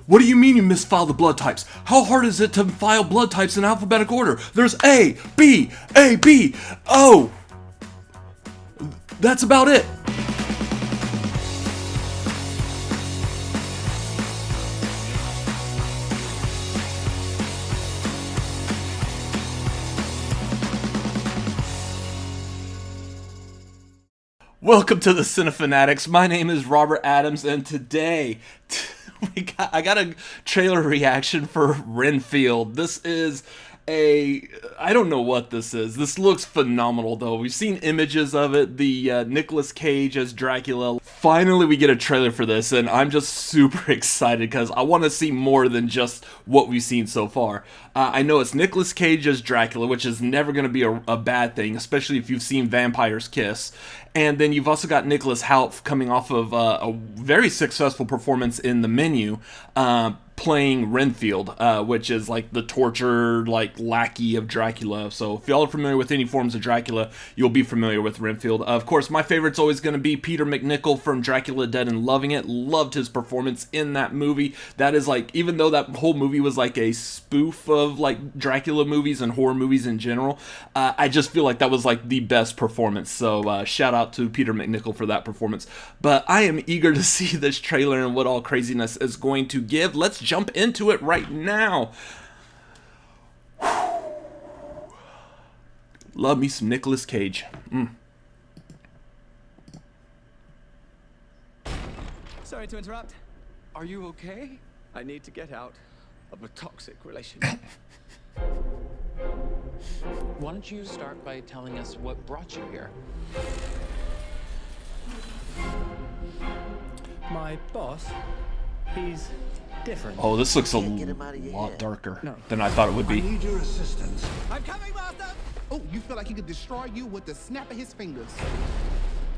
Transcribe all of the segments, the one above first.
What do you mean you misfiled the blood types? How hard is it to file blood types in alphabetical order? There's A, B, O. That's about it. Welcome to the Cinefanatics. My name is Robert Adams, and today I got a trailer reaction for Renfield. This is I don't know what this is. This looks phenomenal, though. We've seen images of it, the Nicolas Cage as Dracula. Finally, we get a trailer for this, and I'm just super excited because I want to see more than just what we've seen so far. I know it's Nicolas Cage as Dracula, which is never going to be a bad thing, especially if you've seen Vampires Kiss. And then you've also got Nicholas Hoult coming off of a very successful performance in The Menu, playing Renfield, which is like the tortured, like, lackey of Dracula. So if y'all are familiar with any forms of Dracula, you'll be familiar with Renfield. Of course, my favorite's always going to be Peter MacNicol from Dracula Dead and Loving It. Loved his performance in that movie. That is like, even though that whole movie was like a spoof of like Dracula movies and horror movies in general, I just feel like that was like the best performance. So shout out to Peter MacNicol for that performance. But I am eager to see this trailer and what all craziness is going to give. Let's jump into it right now. Love me some Nicolas Cage. Sorry to interrupt. Are you okay? I need to get out of a toxic relationship. Why don't you start by telling us what brought you here? My boss, he's different. Oh, this looks a lot darker than I thought it would I be. need your assistance. I'm coming, Master! Oh, you feel like he could destroy you with the snap of his fingers.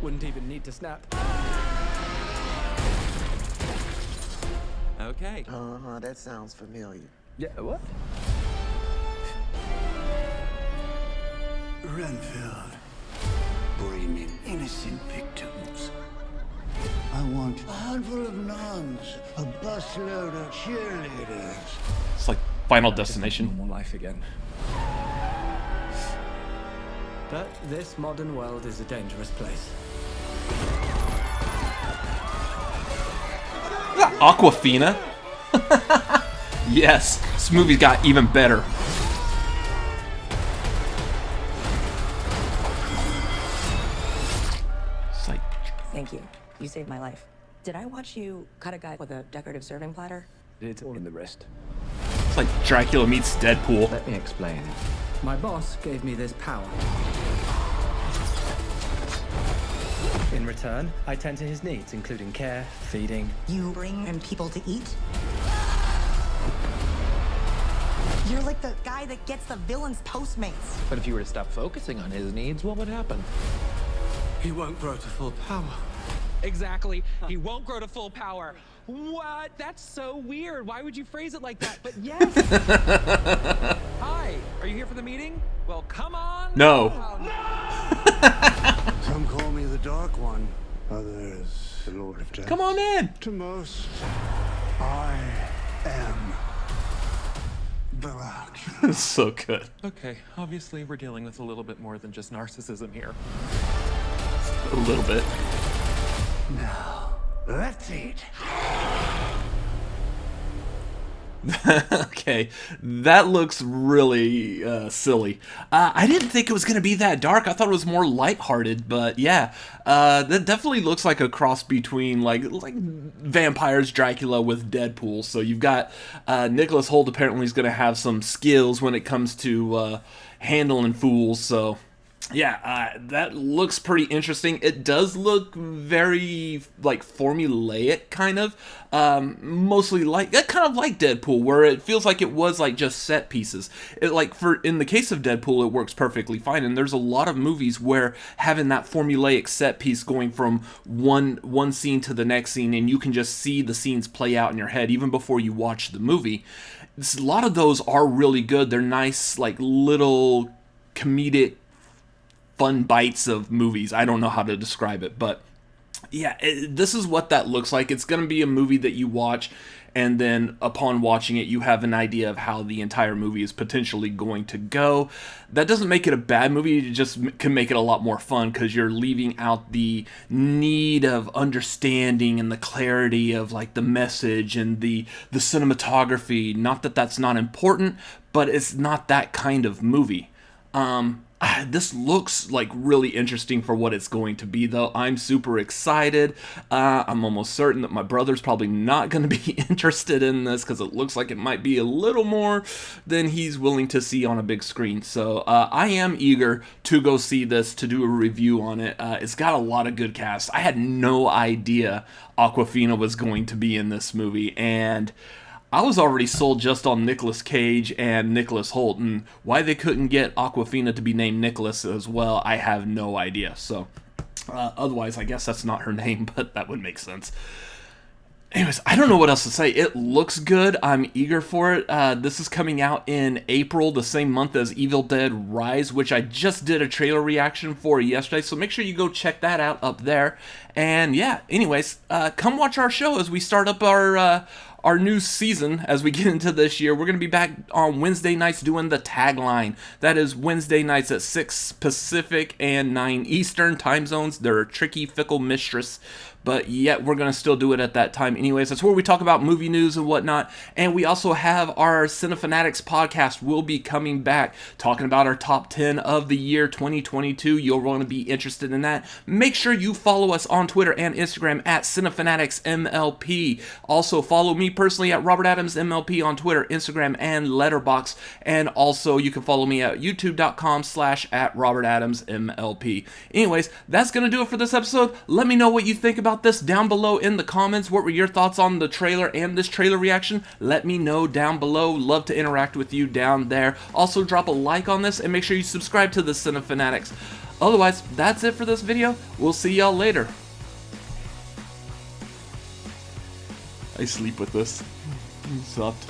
Wouldn't even need to snap. Okay. That sounds familiar. Yeah, what? Renfield, bring in innocent victims. I want a handful of nuns, a busload of cheerleaders. It's like Final Destination. Normal life again. But this modern world is a dangerous place. Aquafina? Yes, this movie got even better. It's like, Thank you. You saved my life. Did I watch you cut a guy with a decorative serving platter? It's all in the wrist. it's like Dracula meets Deadpool. Let me explain. My boss gave me this power. In return, I tend to his needs, including care, feeding. You bring him people to eat? You're like the guy that gets the villain's Postmates. But if you were to stop focusing on his needs, what would happen? He won't grow to full power. Exactly. He won't grow to full power. What? That's so weird. Why would you phrase it like that? But yes. Hi. Are you here for the meeting? Well, come on. No. Some call me the Dark One, others the Lord of Death. Come on in. To most, I am Dracula. So good. Okay, obviously we're dealing with a little bit more than just narcissism here. A little bit. Now, let's eat. Okay, that looks really silly. I didn't think it was going to be that dark. I thought it was more lighthearted, but yeah, that definitely looks like a cross between like Vampires Dracula with Deadpool. So you've got Nicholas Hoult apparently is going to have some skills when it comes to handling fools. So yeah, that looks pretty interesting. It does look very like formulaic, kind of, mostly like kind of like Deadpool, where it feels like it was like just set pieces. It like in the case of Deadpool, it works perfectly fine. And there's a lot of movies where having that formulaic set piece going from one scene to the next scene, and you can just see the scenes play out in your head even before you watch the movie. A lot of those are really good. They're nice, like little comedic fun bites of movies. I don't know how to describe it, but yeah, this is what that looks like. It's going to be a movie that you watch and then upon watching it, you have an idea of how the entire movie is potentially going to go. That doesn't make it a bad movie, it just can make it a lot more fun because you're leaving out the need of understanding and the clarity of like the message and the cinematography. Not that that's not important, but it's not that kind of movie. This looks like really interesting for what it's going to be, though. I'm super excited. I'm almost certain that my brother's probably not going to be interested in this because it looks like it might be a little more than he's willing to see on a big screen. So I am eager to go see this, to do a review on it. It's got a lot of good cast. I had no idea Awkwafina was going to be in this movie, and I was already sold just on Nicolas Cage and Nicholas Hoult, and why they couldn't get Awkwafina to be named Nicholas as well, I have no idea. So, otherwise, I guess that's not her name, but that would make sense. Anyways, I don't know what else to say. It looks good. I'm eager for it. This is coming out in April, the same month as Evil Dead Rise, which I just did a trailer reaction for yesterday, so make sure you go check that out up there. And yeah, anyways, come watch our show as we start up our new season as we get into this year. We're going to be back on Wednesday nights doing the tagline. That is Wednesday nights at 6 Pacific and 9 Eastern time zones. They're a tricky, fickle mistress, but yet we're going to still do it at that time anyways. That's where we talk about movie news and whatnot. And we also have our Cinefanatics podcast will be coming back, talking about our top 10 of the year 2022. You'll want to be interested in that. Make sure you follow us on Twitter and Instagram at CinefanaticsMLP. Also follow me personally at Robert Adams MLP on Twitter, Instagram, and Letterboxd. And also you can follow me at youtube.com/@RobertAdamsMLP. Anyways, that's going to do it for this episode. Let me know what you think about this down below in the comments. What were your thoughts on the trailer and this trailer reaction? Let me know down below. Love to interact with you down there. Also drop a like on this and make sure you subscribe to the Cinefanatics. Otherwise, that's it for this video. We'll see y'all later. I sleep with this. Soft.